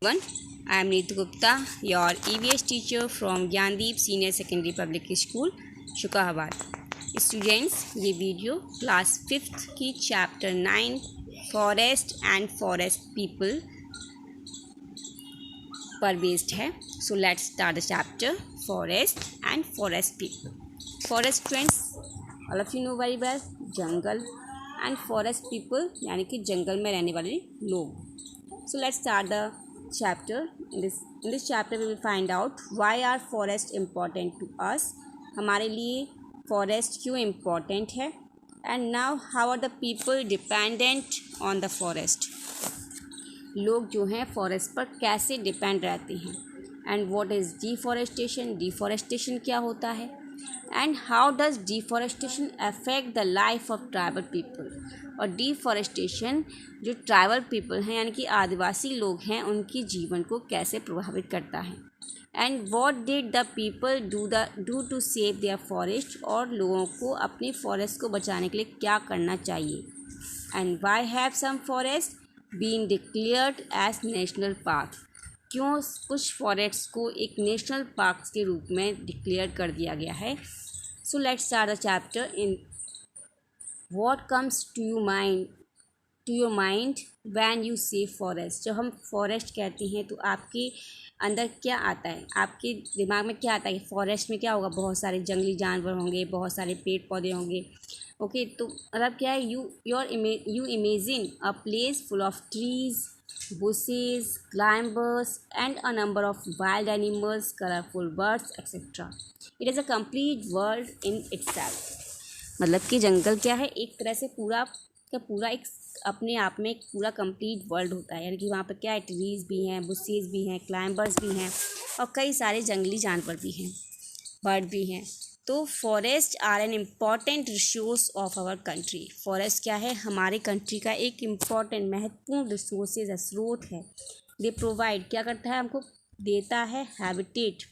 One, I am Neetu Gupta, your EVS teacher from Gyandeep Senior Secondary Public School, Shukrabad. Students, ये video class 5th की chapter 9 forest and forest people पर based है। So let's start the chapter forest and forest people. Forest friends, all of you know very well, जंगल, and forest people यानी कि जंगल में रहने वाले लोग। So let's start the chapter. In this chapter we will find out why are forest important to us, हमारे लिए forest क्यों important है, and now how are the people dependent on the forest, लोग जो हैं forest पर कैसे depend रहते हैं, and what is deforestation, deforestation क्या होता है, and how does deforestation affect the life of tribal people, और डिफॉरेस्टेशन जो ट्राइबल पीपल हैं यानी कि आदिवासी लोग हैं उनकी जीवन को कैसे प्रभावित करता है, and what did the people do to save their forest, और लोगों को अपनी फॉरेस्ट को बचाने के लिए क्या करना चाहिए, and why have some forest been declared as national park, क्यों कुछ फॉरेस्ट को एक नेशनल पार्क के रूप में डिक्लेयर कर दिया गया है। So let's start the chapter in What comes to your mind when you say forest। जब हम forest कहते हैं तो आपके अंदर क्या आता है, आपके दिमाग में क्या आता है? फॉरेस्ट में क्या होगा? बहुत सारे जंगली जानवर होंगे, बहुत सारे पेड़ पौधे होंगे। ओके, तो मतलब क्या है? You imagine a place full of trees, bushes, climbers, and a number of wild animals, colorful birds, etc. It is a complete world in itself। मतलब कि जंगल क्या है? एक तरह से पूरा का पूरा एक अपने आप में एक पूरा कंप्लीट वर्ल्ड होता है, यानी कि वहाँ पर क्या है? ट्रीज भी हैं, बुशेस भी हैं, क्लाइंबर्स भी हैं, और कई सारे जंगली जानवर भी हैं, बर्ड भी हैं। तो forest are an important resource of our country. Forest क्या है? हमारे कंट्री का एक इम्पॉर्टेंट महत्वपूर्ण रिसोर्सेज है, स्रोत है। दे प्रोवाइड, क्या करता है? हमको देता है habitat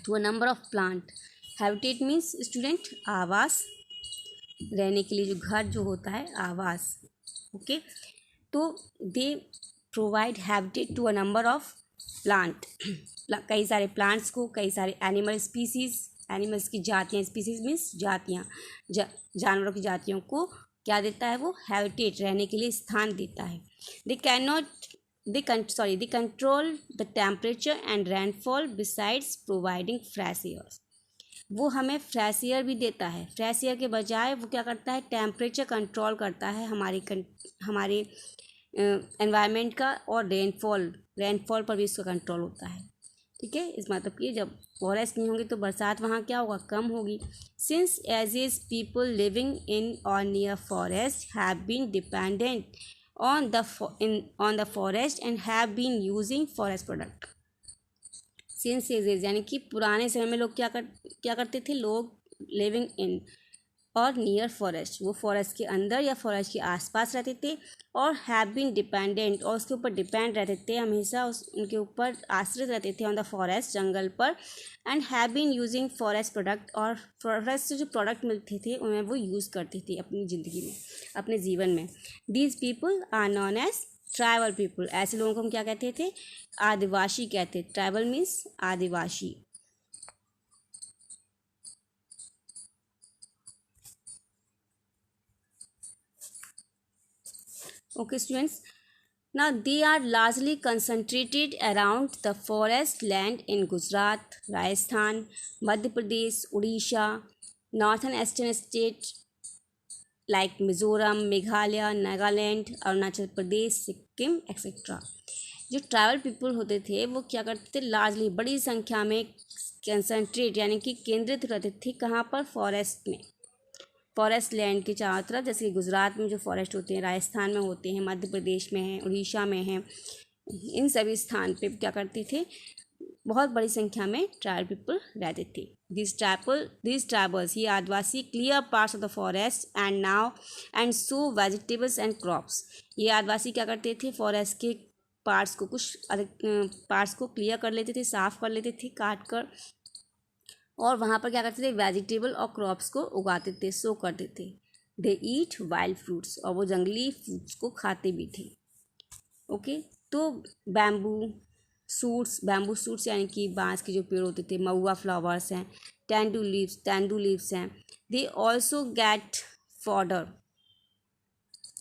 to a number of plant. Habitat means student आवास, रहने के लिए जो घर जो होता है, आवास। ओके, तो they provide habitat to a number of plant, कई सारे प्लांट्स को, कई सारे एनिमल स्पीसीज, एनिमल्स की जातियाँ, स्पीसीज मीन्स जातियाँ, जानवरों की जातियों को क्या देता है? वो हैबिटेट, रहने के लिए स्थान देता है। They control the temperature and rainfall besides providing fresh air. वो हमें फ्रेश एयर भी देता है। फ्रेश एयर के बजाय वो क्या करता है? टेम्परेचर कंट्रोल करता है हमारे एनवायरनमेंट का, और रेनफॉल पर भी इसका कंट्रोल होता है। ठीक है, इस मतलब कि जब फॉरेस्ट नहीं होंगे तो बरसात वहाँ क्या होगा? कम होगी। Since as people living in और near forest have been dependent on the forest and have been using forest product since ages, यानी कि पुराने समय में लोग क्या करते थे? लोग लिविंग इन और नियर फॉरेस्ट, वो फॉरेस्ट के अंदर या फॉरेस्ट के आसपास रहते थे, और हैव बीन डिपेंडेंट, और उसके ऊपर डिपेंड रहते थे, हमेशा उनके ऊपर आश्रित रहते थे ऑन द फॉरेस्ट, जंगल पर, and have been using forest product, और फॉरेस्ट से जो प्रोडक्ट मिलते थे उन्हें वो यूज़ करते थे अपनी ज़िंदगी में, अपने जीवन में। These people are known as tribal people. ऐसे लोगों को हम क्या कहते थे? आदिवासी कहते। ट्राइबल मीन्स आदिवासी। Okay, students. Now they are largely concentrated around the forest land in Gujarat, Rajasthan, Madhya Pradesh, Odisha, northern eastern states like Mizoram, Meghalaya, Nagaland, Arunachal Pradesh, Sikkim etcetera. जो ट्राइबल पीपल होते थे वो क्या करते थे? लार्जली, बड़ी संख्या में कंसंट्रेट यानी कि केंद्रित रहते थे। कहाँ पर? फॉरेस्ट में, फॉरेस्ट लैंड के चारों तरफ। जैसे कि गुजरात में जो फॉरेस्ट होते हैं, राजस्थान में होते हैं, मध्य प्रदेश में हैं, उड़ीसा में हैं, इन सभी स्थान पे क्या करते थे? बहुत बड़ी संख्या में ट्राइबल पीपल रहते थे। दिस ट्राइबल्स, ये आदिवासी, clear parts of the forest and sow vegetables and crops. ये आदिवासी क्या करते थे? फॉरेस्ट के पार्ट्स को, कुछ अधिक पार्ट्स को क्लियर कर लेते थे, साफ कर लेते थे काट कर, और वहाँ पर क्या करते थे? वेजिटेबल और क्रॉप्स को उगाते थे, सो करते थे। दे ईट वाइल्ड फ्रूट्स, और वो जंगली फ्रूट्स को खाते भी थे। ओके, तो बैम्बू सूट्स यानी कि बांस के जो पेड़ होते थे, महुआ फ्लावर्स हैं, तेंदू लीव्स हैं, they also get fodder.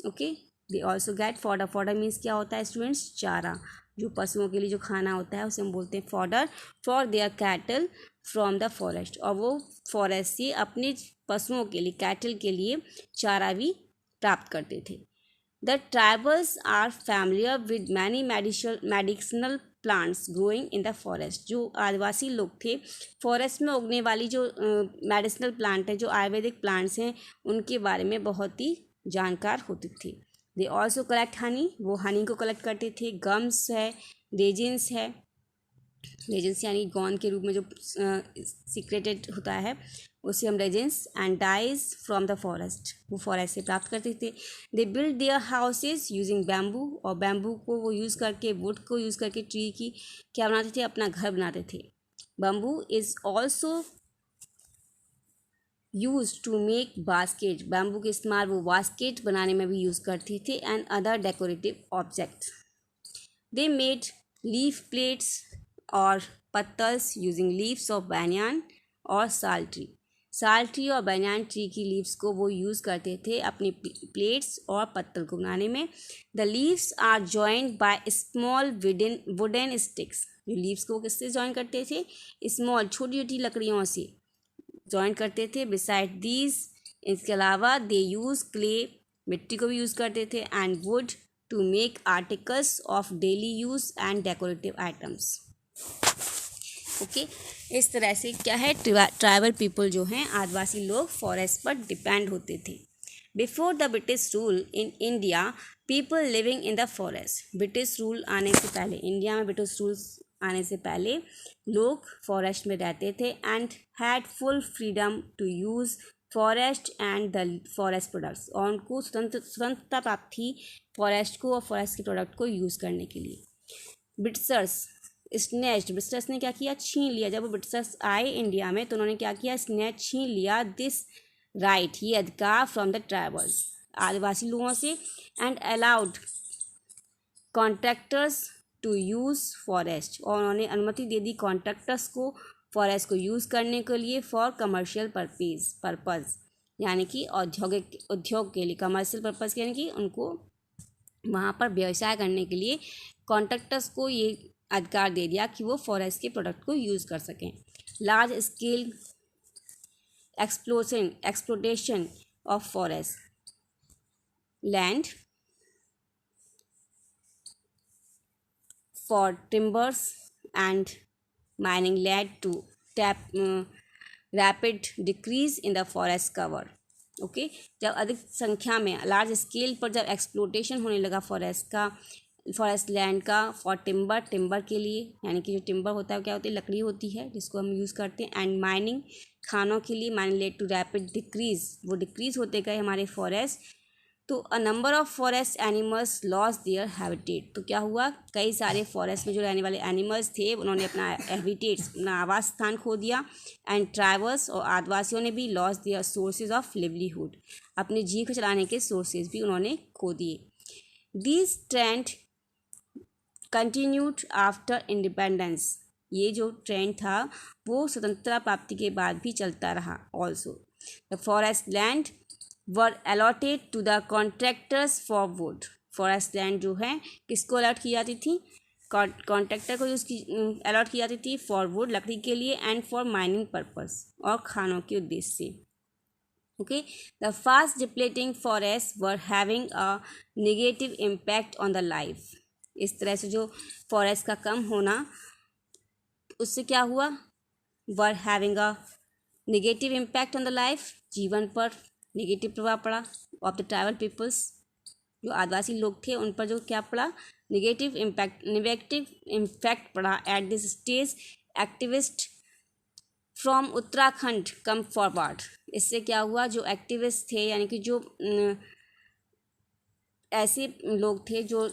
Okay, they also get fodder. Fodder means क्या होता है स्टूडेंट्स? चारा। जो पशुओं के लिए जो खाना होता है उसे हम बोलते हैं fodder for their cattle from the forest. और वो फॉरेस्ट से अपने पशुओं के लिए, कैटल के लिए चारा भी प्राप्त करते थे। The tribals are familiar with many medicinal plants growing in the forest. जो आदिवासी लोग थे, फॉरेस्ट में उगने वाली जो मेडिसिनल प्लांट है, जो आयुर्वेदिक प्लांट्स हैं, उनके बारे में बहुत ही जानकार होते थे। दे ऑल्सो कलेक्ट हनी, वो हनी को कलेक्ट करते थे। गम्स है, रेजिन्स है, रेजिन्स यानी गोंद के रूप में जो सीक्रेटेड होता है उसे हम resins, and dyes from the forest, वो फॉरेस्ट से प्राप्त करते थे। They build their houses using bamboo, और बैम्बू को वो यूज़ करके, वुड को यूज़ करके, ट्री की क्या बनाते थे? अपना घर बनाते थे। Bamboo is also use to make basket, bamboo के इस्तेमाल वो बास्केट बनाने में भी यूज़ करती थी, and other decorative objects. They made leaf plates और पत्तल्स यूजिंग लीव्स ऑफ banyan और साल ट्री और banyan ट्री की लीव्स को वो यूज़ करते थे अपनी प्लेट्स और पत्तल को बनाने में। The leaves are joined by small wooden sticks, जो लीव्स को किससे जॉइन करते थे? स्मॉल, छोटी छोटी लकड़ियों से जॉइन करते थे। बिसाइड दीज, इसके अलावा दे यूज़ क्ले, मिट्टी को भी यूज़ करते थे, and wood to make articles of daily use and decorative items. Okay, इस तरह से क्या है, ट्राइबल पीपल जो हैं, आदिवासी लोग फॉरेस्ट पर डिपेंड होते थे। Before the British rule in India, people living in the forest, British rule आने से पहले, इंडिया में ब्रिटिश रूल्स आने से पहले लोग फॉरेस्ट में रहते थे, and had full freedom to use forest and the forest products, और उनको स्वतंत्रता प्राप्त थी फॉरेस्ट को और फॉरेस्ट के प्रोडक्ट को यूज़ करने के लिए। ब्रिटिशर्स ने क्या किया? छीन लिया। जब ब्रिटिशर्स आए इंडिया में तो उन्होंने क्या किया? स्नैच, छीन लिया दिस राइट, ये अधिकार फ्रॉम द ट्राइबल्स, आदिवासी लोगों से, and allowed contractors to use forest, और उन्होंने अनुमति दे दी कॉन्ट्रैक्टर्स को फॉरेस्ट को यूज़ करने के लिए फॉर कमर्शियल पर्पज़, यानी कि उद्योग के लिए, कमर्शियल पर्पज़ यानी कि उनको वहाँ पर व्यवसाय करने के लिए कॉन्ट्रैक्टर्स को ये अधिकार दे दिया कि वो फॉरेस्ट के प्रोडक्ट को यूज़ कर सकें। Large scale exploitation of forest land for timbers and mining led to rapid decrease in the forest cover. Okay, जब अधिक संख्या में, लार्ज स्केल पर जब एक्सप्लोटेशन होने लगा फॉरेस्ट लैंड का, फॉर टिम्बर के लिए, यानी कि जो टिम्बर होता है क्या होती है? लकड़ी होती है जिसको हम यूज़ करते हैं, एंड माइनिंग, खानों के लिए, mining led to rapid decrease, वो डिक्रीज होते गए हमारे फॉरेस्ट। तो a number of forest animals lost their habitat, तो क्या हुआ? कई सारे फॉरेस्ट में जो रहने वाले एनिमल्स थे उन्होंने अपना हैबिटेट्स, अपना आवास स्थान खो दिया, एंड ट्राइबल्स और आदिवासियों ने भी lost their sources of livelihood, अपने जीविका चलाने के सोर्सेज भी उन्होंने खो दिए। This trend continued after independence, ये जो ट्रेंड था वो स्वतंत्रता प्राप्ति के बाद भी चलता रहा। Also the forest land were allotted to the contractors for wood, forest land जो है किसको अलॉट की जाती थी? कॉन्ट्रैक्टर को अलॉट की जाती थी फॉर वुड, लकड़ी के लिए, एंड फॉर माइनिंग पर्पस, और खानों के उद्देश्य से। Okay, the fast depleting forest were having a negative impact on the life, इस तरह से जो फॉरेस्ट का कम होना, उससे क्या हुआ? Were having a negative impact on the life, जीवन पर नेगेटिव प्रभाव पड़ा, ऑफ द ट्राइबल पीपल्स, जो आदिवासी लोग थे उन पर जो क्या पड़ा? नेगेटिव इम्पैक्ट पड़ा। At this stage activist from Uttarakhand come forward, इससे क्या हुआ? जो एक्टिविस्ट थे, यानी कि जो ऐसे लोग थे जो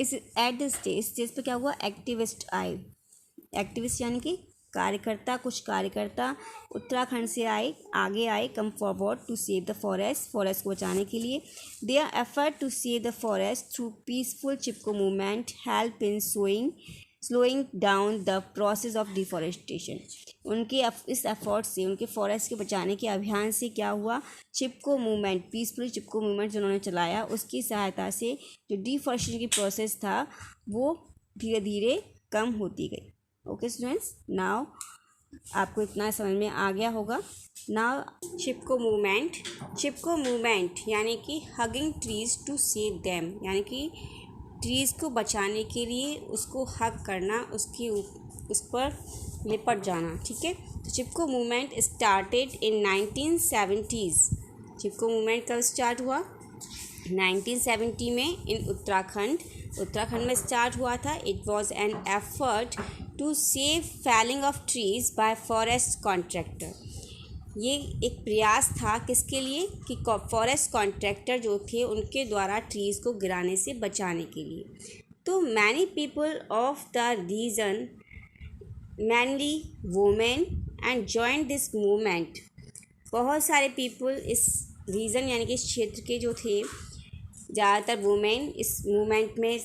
इस एट दिस स्टेज पे क्या हुआ? एक्टिविस्ट आए, एक्टिविस्ट यानी कि कुछ कार्यकर्ता उत्तराखंड से आगे आए, come forward to save the forest को बचाने के लिए। Their effort to save the forest through peaceful Chipko movement help in slowing down the process of deforestation. उनके इस एफर्ट से, उनके फॉरेस्ट के बचाने के अभियान से क्या हुआ, चिपको मूवमेंट, पीसफुल चिपको मूवमेंट जो उन्होंने चलाया, उसकी सहायता से जो डिफॉरेस्टेशन की प्रोसेस था वो धीरे धीरे कम होती गई। ओके स्टूडेंट्स, नाउ आपको इतना समझ में आ गया होगा। नाउ चिपको मूवमेंट यानी कि hugging trees to save them, यानी कि ट्रीज़ को बचाने के लिए उसको हग करना, उस पर लिपट जाना। ठीक है, तो Chipko movement started in 1970s। Chipko movement कब स्टार्ट हुआ? 1970 में इन उत्तराखंड में स्टार्ट हुआ था। It was an effort to save falling of trees by forest contractor. ये एक प्रयास था किसके लिए कि फॉरेस्ट कॉन्ट्रैक्टर जो थे उनके द्वारा ट्रीज़ को गिराने से बचाने के लिए। तो many people of the region, mainly women, and join this movement. बहुत सारे पीपल इस रीजन यानी कि इस क्षेत्र के जो थे, ज़्यादातर वुमेन इस मूवमेंट में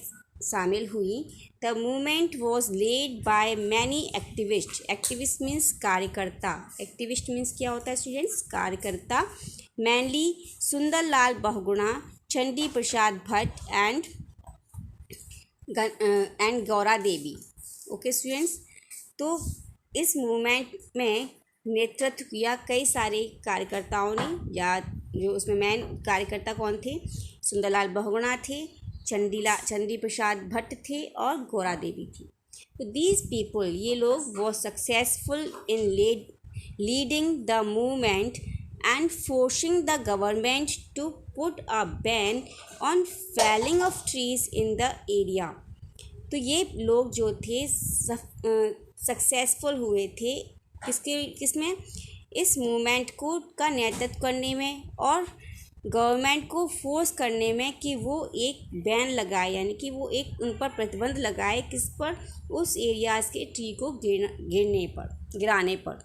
शामिल हुई। The movement was led by many activist. Activist means कार्यकर्ता। एक्टिविस्ट मीन्स क्या होता है स्टूडेंट्स? कार्यकर्ता। Mainly Sundarlal Bahuguna, Chandi Prasad Bhatt and Gaura Devi. Okay students, तो इस मूवमेंट में नेतृत्व किया कई सारे कार्यकर्ताओं ने, या जो उसमें मेन कार्यकर्ता कौन थे? सुंदरलाल बहुगुणा थे, चंडी प्रसाद भट्ट थे और गौरा देवी थी। तो दीज पीपल, ये लोग वो successful in leading the movement and forcing the government to put a ban on felling of trees in the area. तो ये लोग जो थे सक्सेसफुल हुए थे किसमें? इस मूवमेंट का नेतृत्व करने में और गवर्नमेंट को फोर्स करने में कि वो एक बैन लगाए, यानी कि वो एक उन पर प्रतिबंध लगाए, किस पर? उस एरियाज़ के ट्री को गिराने पर।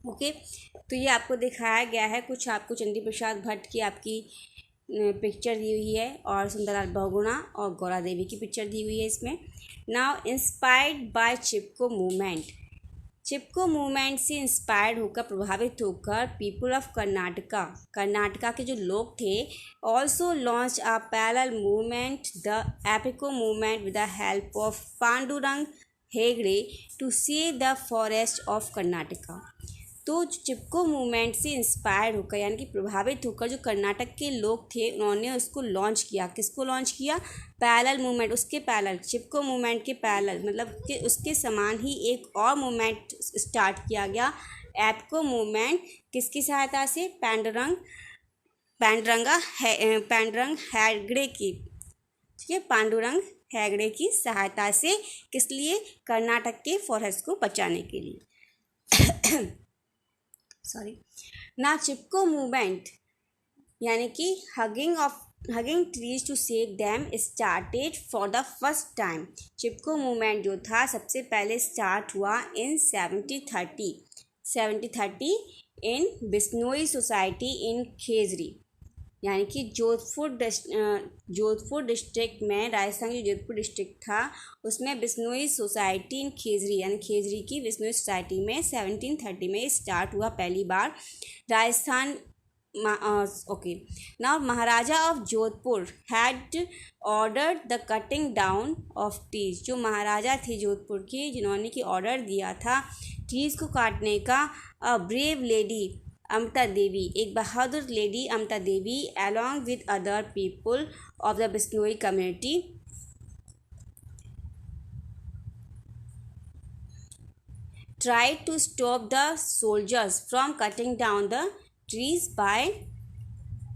ओके, तो ये आपको दिखाया गया है। कुछ आपको चंडी प्रसाद भट्ट की आपकी पिक्चर दी हुई है और सुंदरलाल बहुगुणा और गौरा देवी की पिक्चर दी हुई है इसमें। Now inspired by Chipko movement से इंस्पायर्ड होकर, प्रभावित होकर पीपल ऑफ कर्नाटका के जो लोग थे also launch a parallel movement, the Appiko movement, with the help of Pandurang Hegde to save the forest of Karnataka. तो चिपको मूवमेंट से इंस्पायर्ड होकर यानी कि प्रभावित होकर जो कर्नाटक के लोग थे उन्होंने उसको लॉन्च किया। किसको लॉन्च किया? पैरेलल मूवमेंट, उसके पैरेलल, चिपको मूवमेंट के पैरेलल, मतलब कि उसके समान ही एक और मूवमेंट स्टार्ट किया गया, एपिको मूवमेंट। किसकी सहायता से? पांडुरंग हेगड़े की, ठीक है, पांडुरंग हेगड़े की सहायता से। किस लिए? कर्नाटक के फॉरेस्ट को बचाने के लिए। ना चिपको मूवमेंट यानी कि hugging trees to save them started for the first time. Chipko movement जो था सबसे पहले स्टार्ट हुआ इन 1730 इन बिश्नोई सोसाइटी इन खेजरी, यानी कि जोधपुर डिस्ट्रिक्ट में, राजस्थान की जोधपुर डिस्ट्रिक्ट था उसमें बिश्नोई सोसाइटी इन खेजरी, यानी खेजरी की बिश्नोई सोसाइटी में 1730 में स्टार्ट हुआ पहली बार Rajasthan. Okay, now Maharaja of Jodhpur had ordered the cutting down of trees. जो महाराजा थे जोधपुर के जिन्होंने की ऑर्डर दिया था ट्रीज को काटने का, a brave lady Amta Devi, एक बहादुर lady Amta Devi, along with other people of the Bishnoi community, tried to stop the soldiers from cutting down the trees by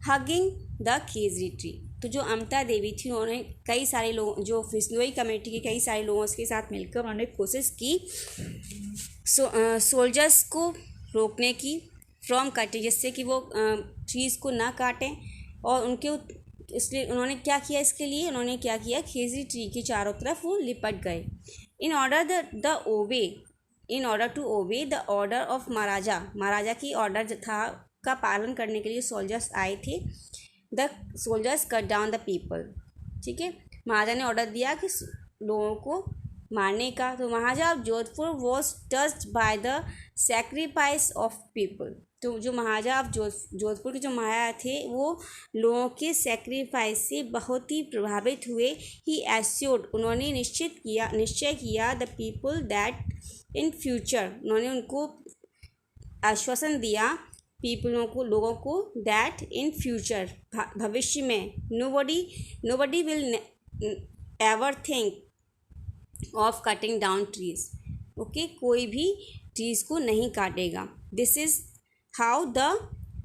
hugging the Khejri tree। तो जो अमता देवी थी उन्होंने कई सारे लोग, जो बिश्नोई कम्युनिटी के कई सारे लोगों के साथ मिलकर उन्होंने कोशिश की सोल्जर्स को रोकने की, फ्रॉम कटिंग, जिससे कि वो ट्रीज़ को ना काटें। और इसलिए उन्होंने क्या किया? इसके लिए उन्होंने क्या किया? खेजरी ट्री के चारों तरफ वो लिपट गए। In order the obey in order to obey the order of Maharaja, Maharaja की ऑर्डर था का पालन करने के लिए सोल्जर्स आए थे। The soldiers cut down the people, ठीक है, महाराजा ने ऑर्डर दिया कि लोगों को मारने का। तो Maharaja of Jodhpur was touched by the sacrifice of people, तो जो महाराजा ऑफ जोधपुर के जो महाराजा थे वो लोगों के सेक्रीफाइस से बहुत ही प्रभावित हुए। ही एश्योर्ड, उन्होंने निश्चय किया the people that in future, उन्होंने उनको आश्वासन दिया लोगों को दैट इन फ्यूचर, भविष्य में, nobody will ever think of cutting down trees, okay, कोई भी ट्रीज को नहीं काटेगा। This is how the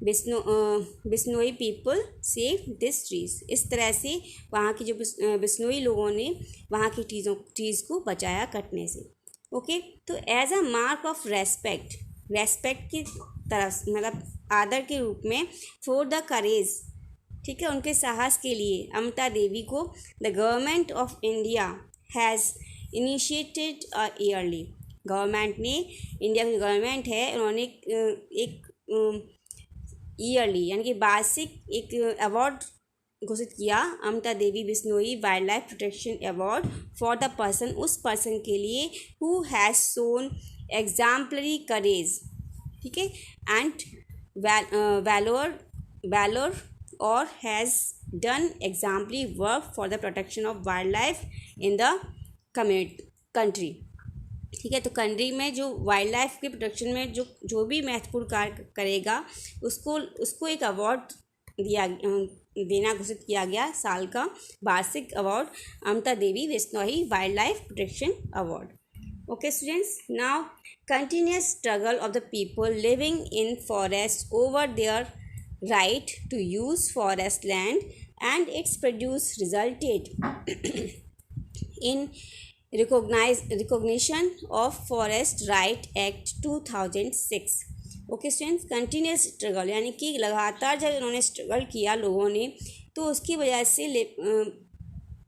Bishnoi people save this trees, इस तरह से वहाँ की जो बिश्नोई लोगों ने वहाँ की ट्रीज को बचाया कटने से। ओके, तो as a mark of respect की तरफ, मतलब आदर के रूप में, फॉर द करेज, ठीक है, उनके साहस के लिए अमृता देवी को the government of India has initiated yearly, government ने, इंडिया की गवर्नमेंट है, उन्होंने एक ईयरली यानी कि वार्षिक एक अवार्ड घोषित किया, Amrita Devi Bishnoi wildlife protection award for the person, उस पर्सन के लिए who has shown exemplary courage, ठीक है, एंड वैलोर और has done exemplary work for the protection of wild life in the country, ठीक है। तो कंट्री में जो वाइल्ड लाइफ के प्रोटेक्शन में जो भी महत्वपूर्ण कार्य करेगा उसको एक अवार्ड देना घोषित किया गया, साल का वार्षिक award, Amrita Devi Bishnoi wildlife protection award. Okay students, now continuous struggle of the people living in forests over their right to use forest land and its produce resulted in recognition of Forest Right Act 2006। Okay students, continuous struggle यानी कि लगातार जब उन्होंने struggle किया लोगों ने, तो उसकी वजह से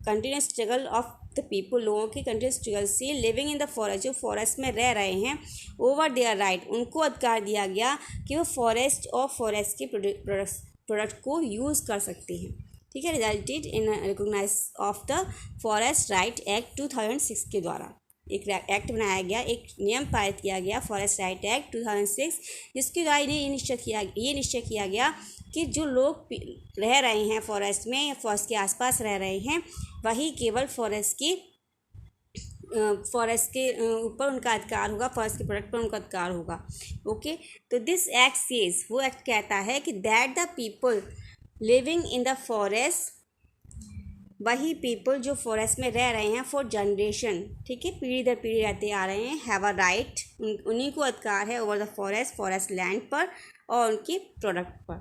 continuous struggle of the people, लोगों की कंटिन्यूस स्ट्रगल से लिविंग इन द फॉरेस्ट, जो फॉरेस्ट में रह रहे हैं, ओवर देयर राइट, उनको अधिकार दिया गया कि वो फॉरेस्ट और फॉरेस्ट के प्रोडक्ट को यूज़ कर सकते हैं, ठीक है। Resulted in recognise of the forest right act 2006 के द्वारा एक एक्ट बनाया गया, एक नियम पारित किया गया, फॉरेस्ट राइट एक्ट 2006, जिसके द्वारा ये निश्चय किया गया कि जो लोग रह रहे हैं फॉरेस्ट में या फॉरेस्ट के आसपास रह रहे हैं, वही केवल फॉरेस्ट के ऊपर उनका अधिकार होगा, फॉरेस्ट के प्रोडक्ट पर उनका अधिकार होगा। ओके, तो दिस एक्ट सेज, वो एक्ट कहता है कि that the people living in the forest, वही पीपल जो फॉरेस्ट में रह रहे हैं फॉर जनरेशन, ठीक है, पीढ़ी दर पीढ़ी रहते आ रहे हैं, हैव अ राइट, उन्हीं को अधिकार है ओवर द फॉरेस्ट लैंड पर और उनके प्रोडक्ट पर।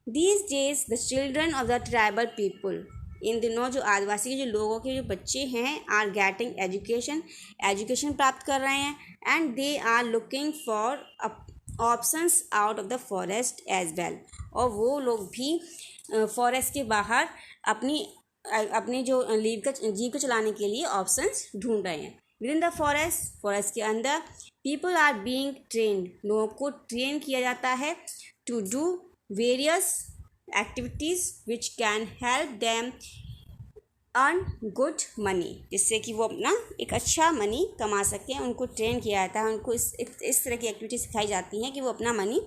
These days the children of the tribal people, इन दिनों जो आदिवासी के जो लोगों के जो बच्चे हैं, आर गेटिंग एजुकेशन प्राप्त कर रहे हैं, and they are looking for options out of the forest as well, और वो लोग भी फॉरेस्ट के बाहर अपनी जो जीव को चलाने के लिए ऑप्शंस ढूंढ रहे हैं। विद इन द फॉरेस्ट के अंदर पीपल आर बीइंग ट्रेंड, लोगों को ट्रेन किया जाता है to do various activities which can help them earn good money, जिससे कि वो अपना एक अच्छा मनी कमा सकें, उनको ट्रेन किया जाता है, उनको इस तरह की एक्टिविटी सिखाई जाती हैं कि वो अपना मनी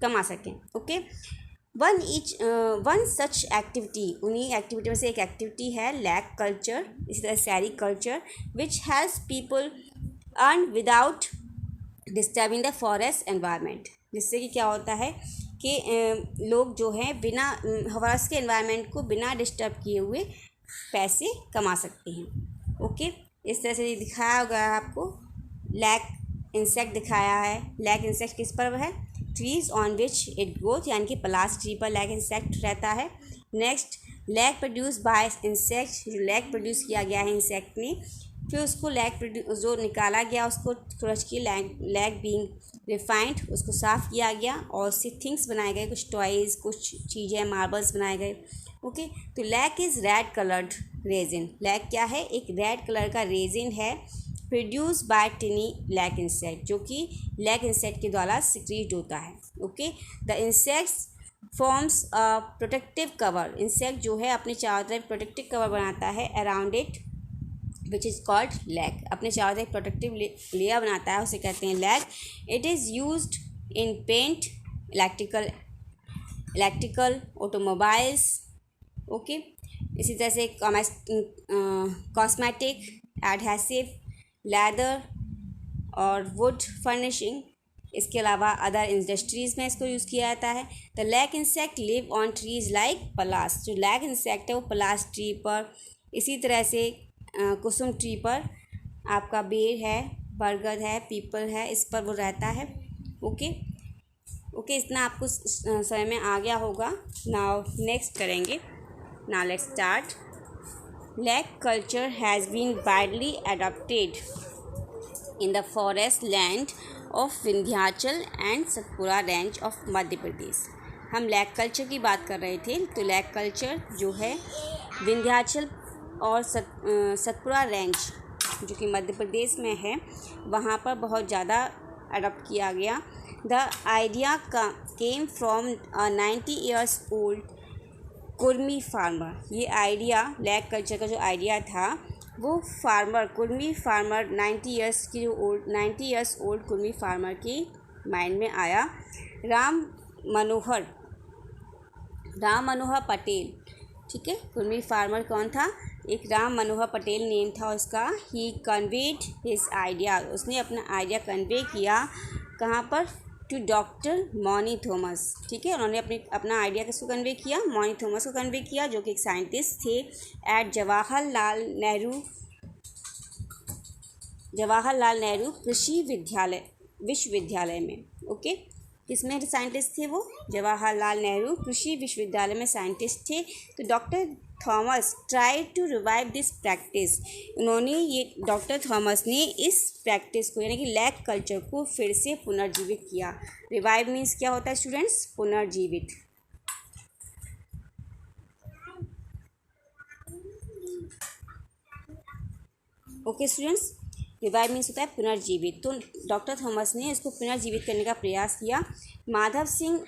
कमा सकें। ओके, वन सच एक्टिविटी, उन्हीं एक्टिविटी में से एक एक्टिविटी है लैक कल्चर, इसी तरह सैरी culture, which helps people earn without disturbing the forest environment, जिससे कि क्या होता है कि लोग जो हैं बिना फॉरेस्ट के एनवायरनमेंट को बिना डिस्टर्ब किए हुए पैसे कमा सकते हैं। ओके, इस तरह से दिखाया होगा आपको, लैक इंसेक्ट दिखाया है, लैक इंसेक्ट किस पर है, trees on which it growth, यानी कि पलाश ट्री पर लैक इंसेक्ट रहता है। Next, lac produce by insect, जो लैक प्रोड्यूस किया गया है इंसेक्ट ने, फिर उसको जो निकाला गया उसको क्रश की, लैक बीइंग रिफाइंड, उसको साफ़ किया गया और उससे थिंग्स बनाए गए, कुछ टॉयज़, कुछ चीज़ें, मार्बल्स बनाए गए। ओके, तो lac is red coloured resin, lac क्या है, एक रेड कलर का रेजिन है, produce by tiny lac insect, जो कि लैक इंसेक्ट के द्वारा सिक्रीट होता है। Okay, the insects forms a protective cover, insect जो है अपने चारों तरफ प्रोटेक्टिव कवर बनाता है around it which is called lac, अपने चारों तरफ प्रोटेक्टिव लेयर बनाता है, उसे कहते हैं lac. It is used in paint, electrical automobiles. Okay, इसी तरह से कॉस्मेटिक, एडहेसिव, लेदर और वुड फर्निशिंग। इसके अलावा अदर इंडस्ट्रीज़ में इसको यूज़ किया जाता है। The lac insect live on trees like palash, जो लैक इंसेक्ट है वो पलास ट्री पर, इसी तरह से कुसुम ट्री पर, आपका बेर है, बरगद है, पीपल है, इस पर वो रहता है। ओके ओके, इतना आपको समय में आ गया होगा। नाउ नेक्स्ट करेंगे। Now let's start. Lac culture has been widely adopted in the forest land of Vindhyachal and Satpura range of Madhya Pradesh. हम लैक कल्चर की बात कर रहे थे, तो लैक कल्चर जो है विंध्याचल और सतपुड़ा रेंज जो कि मध्य प्रदेश में है, वहाँ पर बहुत ज़्यादा अडॉप्ट किया गया। The idea came from 90 years old Kurmi farmer. ये आइडिया, लैक कल्चर का जो आइडिया था, वो farmer, Kurmi farmer 90 years old Kurmi farmer की माइंड में आया। राम मनोहर पटेल, ठीक है, कुर्मी फार्मर कौन था? एक राम मनोहर पटेल नेम था उसका। ही कन्वेड हिज आइडिया, उसने अपना आइडिया कन्वे किया कहाँ पर? टू डॉक्टर मॉनी थॉमस, ठीक है। उन्होंने अपना आइडिया किसको कन्वे किया? मॉनी थॉमस को कन्वे किया, जो कि एक साइंटिस्ट थे एट जवाहरलाल नेहरू कृषि विश्वविद्यालय में। ओके, किसमें साइंटिस्ट थे वो? जवाहरलाल नेहरू कृषि विश्वविद्यालय में साइंटिस्ट थे। तो doctor Thomas try to revive this practice, doctor Thomas ने इस प्रैक्टिस को, यानी कि लैक कल्चर को फिर से पुनर्जीवित किया। रिवाइव मीन्स क्या होता है स्टूडेंट्स? पुनर्जीवित। ओके स्टूडेंट्स, रिवाइव मीन्स होता है पुनर्जीवित। तो डॉक्टर थॉमस ने इसको पुनर्जीवित करने का प्रयास किया। Madhav Singh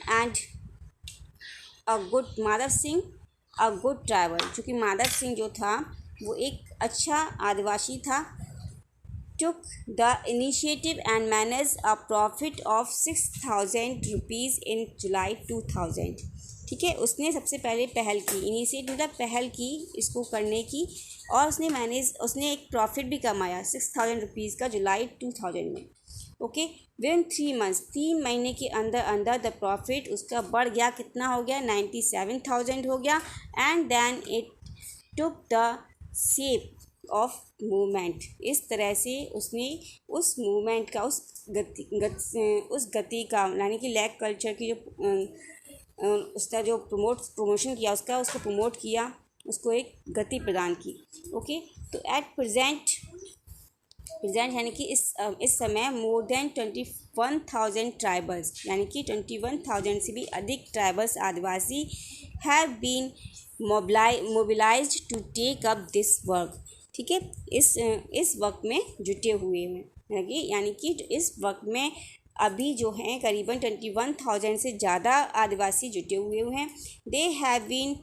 a good tribal, चूँकि माधव सिंह जो था वो एक अच्छा आदिवासी था। Took the initiative and manage a profit of 6000 rupees in July 2000, ठीक है। उसने सबसे पहले पहल की, इनिशिएट मतलब पहल की इसको करने की, और उसने एक प्रॉफिट भी कमाया 6000 रुपीज़ का जुलाई 2000 में। ओके, विद इन 3 months, 3 महीने के अंदर अंदर द प्रॉफिट उसका बढ़ गया, कितना हो गया? 97,000 हो गया। And then it took the shape of movement, इस तरह से उसने उस मूवमेंट का, उस गति का, यानी कि लैक कल्चर की जो उसका जो प्रमोशन किया, उसको प्रमोट किया, उसको एक गति प्रदान की। ओके, तो एट प्रेजेंट यानी कि इस समय मोर देन 21,000 ट्राइबल्स, यानी कि 21,000 से भी अधिक ट्राइबल्स, आदिवासी have been mobilised to take up this work, ठीक है। इस वर्क में जुटे हुए हैं, यानी कि इस वर्क में अभी जो हैं करीबन 21,000 से ज़्यादा आदिवासी जुटे हुए हैं। दे हैव बीन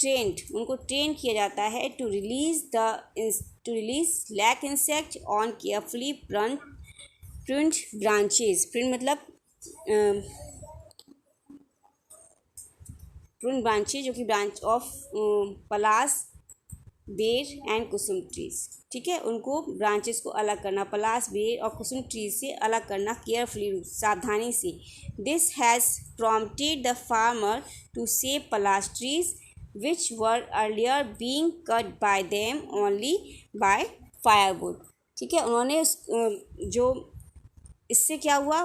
ट्रेंड, उनको ट्रेन किया जाता है to release lac insect on carefully pruned branches. Prune मतलब प्रून ब्रांचेज, जो कि branch of Palas, bear and Kusum trees, ठीक है। उनको ब्रांचेस को अलग करना, पलास, बेर और कुसुम ट्रीज से अलग करना केयरफुली, सावधानी से। This has prompted the farmer to save palash trees which were earlier being cut by them only by firewood, ठीक है। उन्होंने जो इससे क्या हुआ,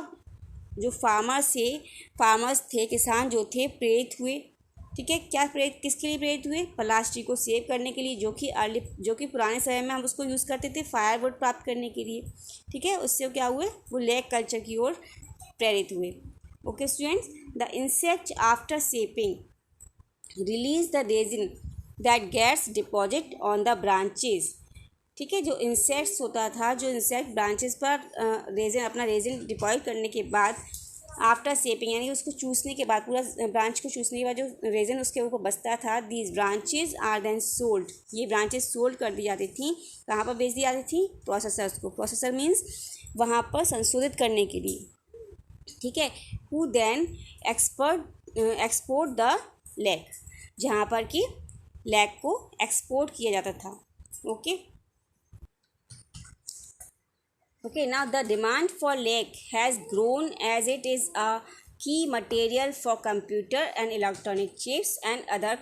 जो फार्मर्स थे, किसान जो थे, प्रेरित हुए, ठीक है। किसके लिए प्रेरित हुए? पलास ट्री को सेव करने के लिए, जो कि पुराने समय में हम उसको यूज़ करते थे फायरवुड प्राप्त करने के लिए, ठीक है। उससे क्या हुए? वो लैक कल्चर की ओर प्रेरित हुए। Okay students, the insect after shaping release the resin that gets deposited on the branches ठीक है। जो इंसेक्ट्स होता था, जो इंसेक्ट ब्रांचेस पर रेजिन अपना रेजिन डिपॉजिट करने के बाद आफ्टर शेपिंग यानी उसको चूसने के बाद, पूरा ब्रांच को चूसने के बाद जो रेजिन उसके ऊपर बचता था, these branches are then sold, ये ब्रांचेस सोल्ड कर दी जाती थी। कहाँ पर बेच दी जाती थी? प्रोसेसर्स को। प्रोसेसर मीन्स वहाँ पर संशोधित करने के लिए, ठीक है। Who then export the lac, जहाँ पर कि लैक को एक्सपोर्ट किया जाता था। Okay Okay, now the demand for lead has grown as it is a key material for computer and electronic chips and other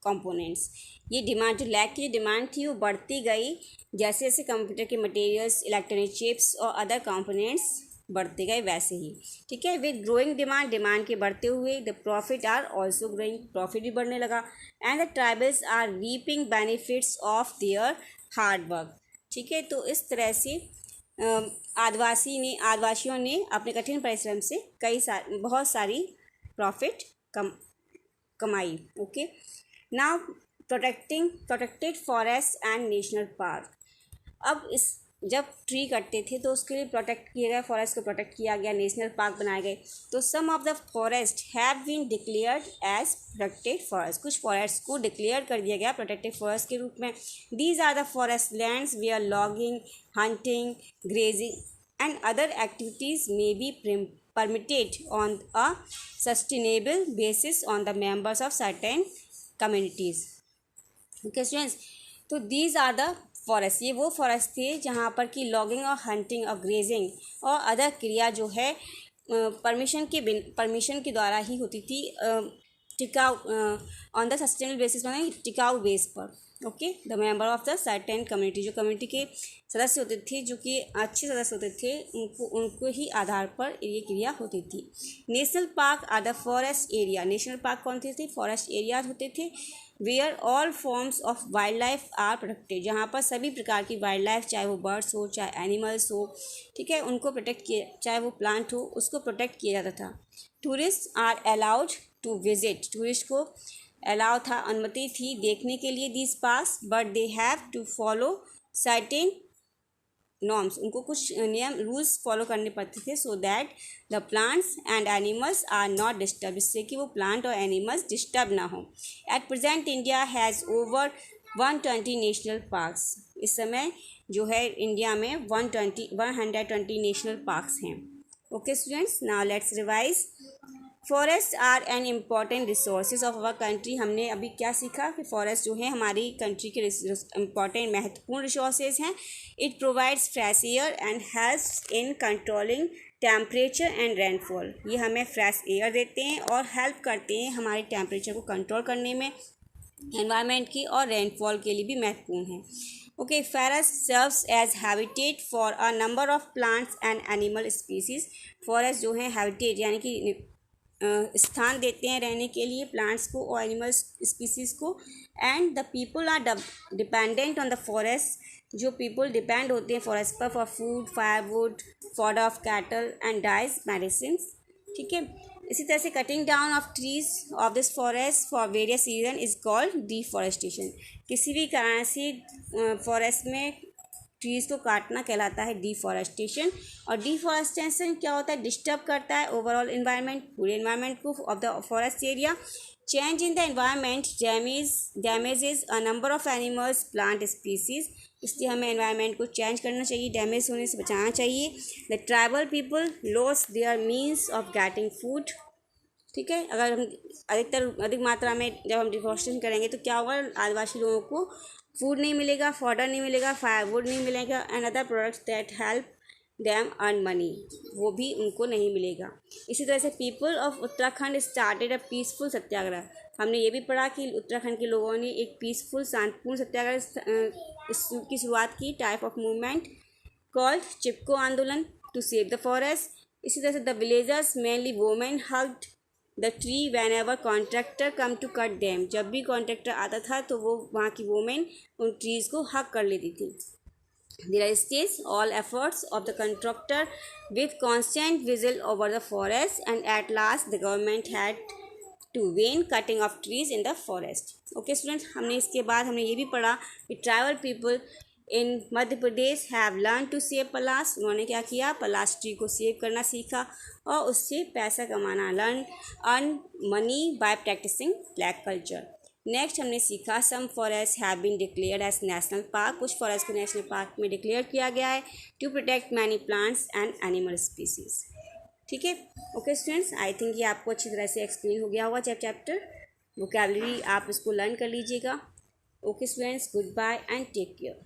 components. ये डिमांड, जो lag की डिमांड थी वो बढ़ती गई जैसे जैसे कंप्यूटर के मटेरियल्स, इलेक्ट्रॉनिक चिप्स और अदर कंपोनेंट्स बढ़ते गए वैसे ही, ठीक है। विद ग्रोइंग डिमांड, डिमांड के बढ़ते हुए the profit are also growing, profit भी बढ़ने लगा। And the tribals are reaping benefits of their hard work, ठीक है। तो इस तरह से आदिवासियों ने अपने कठिन परिश्रम से बहुत सारी प्रॉफिट कमाई। Okay, now protected forest and national park. अब इस जब ट्री कटते थे तो उसके लिए प्रोटेक्ट किया गया, फॉरेस्ट को प्रोटेक्ट किया गया, नेशनल पार्क बनाए गए। तो some of the forest have been declared as protected forest, कुछ फॉरेस्ट को डिक्लेयर कर दिया गया प्रोटेक्टेड फॉरेस्ट के रूप में। These are the forest lands where logging, hunting, grazing and other activities may be permitted on a sustainable basis on the members of certain communities. Okay students, तो these are the forest, ये वो forest थे जहाँ पर कि logging और hunting और grazing और अदर क्रिया जो है परमिशन के द्वारा ही होती थी, टिकाऊ ऑन द सस्टेनेबल बेसिस, माने टिकाऊ बेस पर। Okay, the member of the certain community, जो कम्युनिटी के सदस्य होते थे, जो कि अच्छे सदस्य होते थे, उनको ही आधार पर ये क्रिया होती थी। National park are the forest area, national park कौन थे? फॉरेस्ट एरिया होते थे। Where all forms of wild life are protected, जहाँ पर सभी प्रकार की वाइल्ड लाइफ, चाहे वो बर्ड्स हो चाहे एनिमल्स हो, ठीक है, उनको प्रोटेक्ट किया, चाहे वो प्लांट हो, उसको प्रोटेक्ट किया जाता था। Tourist are allowed to visit, tourist को अलाउ था, अनुमति थी देखने के लिए this pass, but they have to follow certain norms, उनको कुछ नियम रूल्स फॉलो करने पड़ते थे, so that the plants and animals are not disturb, इससे कि वो प्लांट और एनिमल्स डिस्टर्ब ना हो। At present India has over 120 national parks, इस समय जो है इंडिया में 120 नेशनल पार्क्स हैं। Okay students, now let's revise. Forest are an important resources of our country, हमने अभी क्या सीखा कि फॉरेस्ट जो है हमारी कंट्री के इम्पॉर्टेंट महत्वपूर्ण रिसोर्सेज हैं। It provides fresh air and helps in controlling temperature and rainfall, ये हमें फ्रेश एयर देते हैं और हेल्प करते हैं हमारे टेम्परेचर को कंट्रोल करने में, एनवायरनमेंट की और रेनफॉल के लिए भी महत्वपूर्ण है। Okay, forest serves as habitat for a number of plants and animal species, forest जो है हैबिटेट यानी कि स्थान देते हैं रहने के लिए प्लांट्स को और एनिमल स्पीसीज को। And the people are dependent on the forest, जो पीपल डिपेंड होते हैं फॉरेस्ट पर for food, firewood, fodder of cattle and dyes medicine, ठीक है। इसी तरह से cutting down of trees of this forest for various reason is called deforestation, किसी भी कारण से फॉरेस्ट में ट्रीज़ को काटना कहलाता है डिफॉरेस्टेशन। और डिफॉरेस्टेशन क्या होता है? डिस्टर्ब करता है ओवरऑल इन्वायरमेंट, पूरे इन्वायरमेंट को of the forest area. Change in the environment damages a number of animals, plant species, इसलिए हमें एनवायरमेंट को चेंज करना चाहिए, डैमेज होने से बचाना चाहिए। The tribal people loss their means of getting food, ठीक है। अगर हम अधिक मात्रा में जब हम डिफॉरेस्टेशन करेंगे तो क्या होगा? आदिवासी लोगों को फूड नहीं मिलेगा, फॉडर नहीं मिलेगा, फायरवुड नहीं मिलेगा, and other products that help them earn money, वो भी उनको नहीं मिलेगा। इसी तरह से people of Uttarakhand started a peaceful satyagraha, हमने ये भी पढ़ा कि उत्तराखंड के लोगों ने एक पीसफुल शांतिपूर्ण सत्याग्रह की शुरुआत की, type of movement called Chipko Andolan, to save the forest. इसी तरह से the villagers mainly women hugged the tree whenever contractor come to cut them, जब भी कॉन्ट्रैक्टर आता था तो वो वहाँ की वोमेन उन ट्रीज़ को हक कर लेती थी। Their stage all efforts of the contractor with constant vigil over the forest and at last the government had to ban cutting of trees in the forest. Okay students, हमने इसके बाद हमने ये भी पढ़ा कि tribal people in Madhya Pradesh have learn to save palash, उन्होंने क्या किया, पलाश ट्री को सेव करना सीखा और उससे पैसा कमाना, learn earn money by practising black culture. Next हमने सीखा some forest have been declared as national park, कुछ फॉरेस्ट को नेशनल पार्क में डिक्लेयर किया गया है to protect many plants and animal species. ठीक है, ओके स्टूडेंट्स, आई थिंक ये आपको अच्छी तरह से एक्सप्लेन हो गया होगा चैप्टर। वोकैबुलरी आप इसको लर्न कर लीजिएगा। Okay students, goodbye and take care.